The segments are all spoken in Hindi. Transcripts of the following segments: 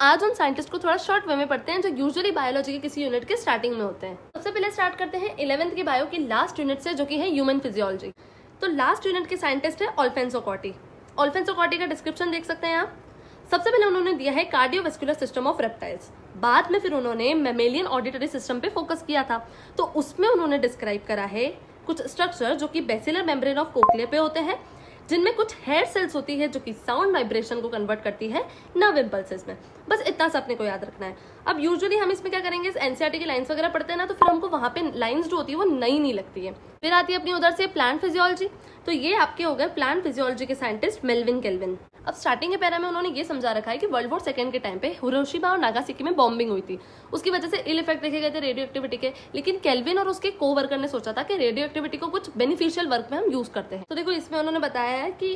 आज उन साइंटिस्ट को थोड़ा शॉर्ट वे में पढ़ते हैं जो यूजुअली बायोलॉजी के किसी यूनिट के स्टार्टिंग में होते हैं। सबसे पहले स्टार्ट करते हैं 11th की बायो की लास्ट यूनिट से, जो कि है ह्यूमन फिजियोलॉजी। तो लास्ट यूनिट के साइंटिस्ट है ऑल्फेंसो कॉटी। ऑल्फेंसो कॉटी का डिस्क्रिप्शन देख सकते हैं आप। सबसे पहले उन्होंने दिया है कार्डियोवास्कुलर सिस्टम ऑफ रेप्टाइल्स। बाद में फिर उन्होंने मैमेलियन ऑडिटरी सिस्टम पे फोकस किया था, तो उसमें उन्होंने डिस्क्राइब करा है कुछ स्ट्रक्चर जो कि बेसिलर मेम्ब्रेन ऑफ कोक्लिया पे होते हैं, जिनमें कुछ हेयर सेल्स होती है जो कि साउंड वाइब्रेशन को कन्वर्ट करती है नर्व इम्पल्सेस में। बस इतना सा अपने को याद रखना है। अब यूजुअली हम इसमें क्या करेंगे, एनसीईआरटी की लाइंस वगैरह पढ़ते हैं ना, तो फिर हमको वहां पे लाइंस जो होती है वो नई नहीं लगती है। फिर आती है अपनी उधर से प्लांट फिजियोलॉजी। तो ये आपके हो गए प्लांट फिजियोलॉजी के साइंटिस्ट मेल्विन केल्विन। अब स्टार्टिंग के पैरा में उन्होंने ये समझा रखा है कि वर्ल्ड वॉर सेकंड के टाइम पे हिरोशिमा और नागासाकी में बॉम्बिंग हुई थी, उसकी वजह से इल इफेक्ट देखे गए थे रेडियो एक्टिविटी के। लेकिन केल्विन और उसके कोवर्कर ने सोचा था कि रेडियो एक्टिविटी को कुछ बेनिफिशियल वर्क में हम यूज करते हैं। तो देखो इसमें उन्होंने बताया है कि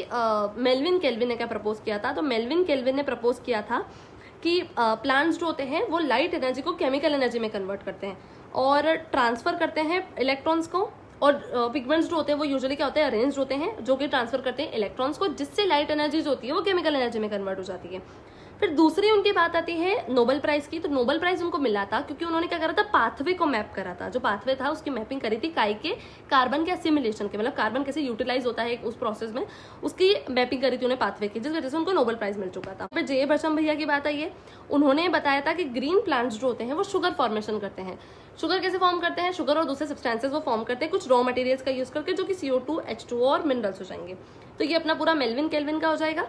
मेल्विन केल्विन ने क्या प्रपोज किया था। तो मेल्विन केल्विन ने प्रपोज किया था कि प्लांट्स जो होते हैं वो लाइट एनर्जी को केमिकल एनर्जी में कन्वर्ट करते हैं और ट्रांसफर करते हैं इलेक्ट्रॉन्स को, और पिगमेंट्स जो होते हैं वो यूजुअली क्या होते हैं, अरेंज्ड होते हैं, जो कि ट्रांसफर करते हैं इलेक्ट्रॉन्स को, जिससे लाइट एनर्जी जो होती है वो केमिकल एनर्जी में कन्वर्ट हो जाती है। फिर दूसरी उनकी बात आती है नोबेल प्राइज की। तो नोबेल प्राइज उनको मिला था क्योंकि उन्होंने क्या करा था, पाथवे को मैप करा था। जो पाथवे था उसकी मैपिंग करी थी काई के कार्बन के असिमिलेशन के, मतलब कार्बन कैसे यूटिलाइज होता है उस प्रोसेस में, उसकी मैपिंग करी थी उन्हें पाथवे की, जिस वजह से उनको नोबेल प्राइज मिल चुका था। फिर जे बर्शम भैया की बात आई है। उन्होंने बताया था कि ग्रीन प्लांट्स जो होते हैं वो शुगर फॉर्मेशन करते हैं। शुगर कैसे फॉर्म करते हैं, शुगर और दूसरे सब्सटेंसेस वो फॉर्म करते हैं कुछ रॉ मटेरियल्स का यूज करके, जो कि CO2, H2O और मिनरल्स हो जाएंगे। तो ये अपना पूरा मेल्विन केल्विन का हो जाएगा।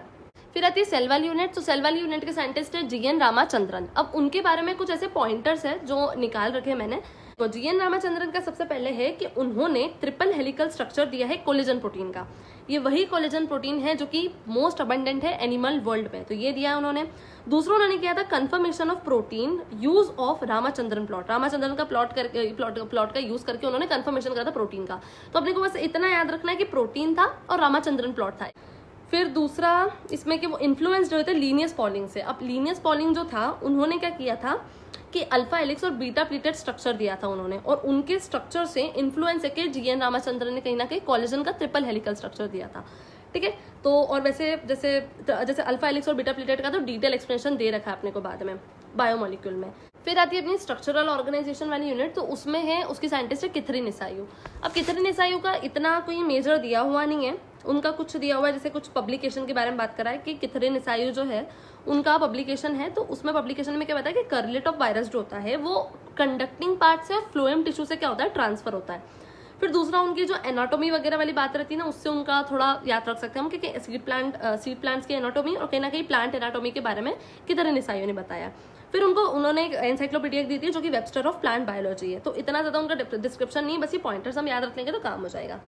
फिर आती है सेल वाली यूनिट। तो सेल वाली यूनिट के साइंटिस्ट है GN रामाचंद्रन। अब उनके बारे में कुछ ऐसे पॉइंटर्स है जो निकाल रखे मैंने। तो GN रामाचंद्रन का सबसे पहले है कि उन्होंने ट्रिपल हेलिकल स्ट्रक्चर दिया है कोलेजन प्रोटीन का। ये वही कोलेजन प्रोटीन है जो कि मोस्ट अबंडेंट है एनिमल वर्ल्ड में, तो ये दिया है उन्होंने। दूसरा उन्होंने किया था confirmation of protein use of Ramachandran plot. Ramachandran का प्लॉट का यूज करके उन्होंने कंफर्मेशन करा था प्रोटीन का। तो अपने को बस इतना याद रखना है कि प्रोटीन था और रामाचंद्रन प्लॉट था। फिर दूसरा इसमें कि वो इन्फ्लुएंस्ड हुए थे लीनियस पॉलिंग से। अब लीनियस पॉलिंग जो था, उन्होंने क्या किया था कि अल्फा हेलिक्स और बीटा प्लीटेड स्ट्रक्चर दिया था उन्होंने, और उनके स्ट्रक्चर से इन्फ्लुएंस है कि GN रामाचंद्रन ने कहीं ना कहीं कोलेजन का ट्रिपल हेलिकल स्ट्रक्चर दिया था। ठीक है, तो और वैसे जैसे अल्फा हेलिक्स और बीटा प्लीटेड का तो डिटेल एक्सप्लेनेशन दे रखा है अपने को बाद में बायोमोलिक्यूल में। फिर आती है अपनी स्ट्रक्चरल ऑर्गेनाइजेशन वाली यूनिट। तो उसमें है उसकी साइंटिस्ट है किथरिन इसायू। अब किथरिन इसायू का इतना कोई मेजर दिया हुआ नहीं है, उनका कुछ दिया हुआ है, जैसे कुछ पब्लिकेशन के बारे में बात करा है कि किथरिन इसायू जो है उनका पब्लिकेशन है। तो उसमें पब्लिकेशन में क्या बताया कि कर्लेट ऑफ वायरस जो होता है वो कंडक्टिंग पार्ट से और फ्लोएम टिश्यू से क्या होता है, ट्रांसफर होता है। फिर दूसरा उनकी जो एनाटॉमी वगैरह वाली बात रहती है ना, उससे उनका थोड़ा याद रख सकते हैं हम, क्योंकि सीड प्लांट्स की एनाटॉमी और कहीं ना कहीं प्लांट एनाटॉमी के बारे में किथरिन इसायू ने बताया। फिर उन्होंने एक एनसाइक्लोपीडिया दी थी जो कि वेबस्टर ऑफ प्लांट बायोलॉजी है। तो इतना ज्यादा उनका डिस्क्रिप्शन नहीं, बस ये पॉइंटर्स हम याद रख लेंगे तो काम हो जाएगा।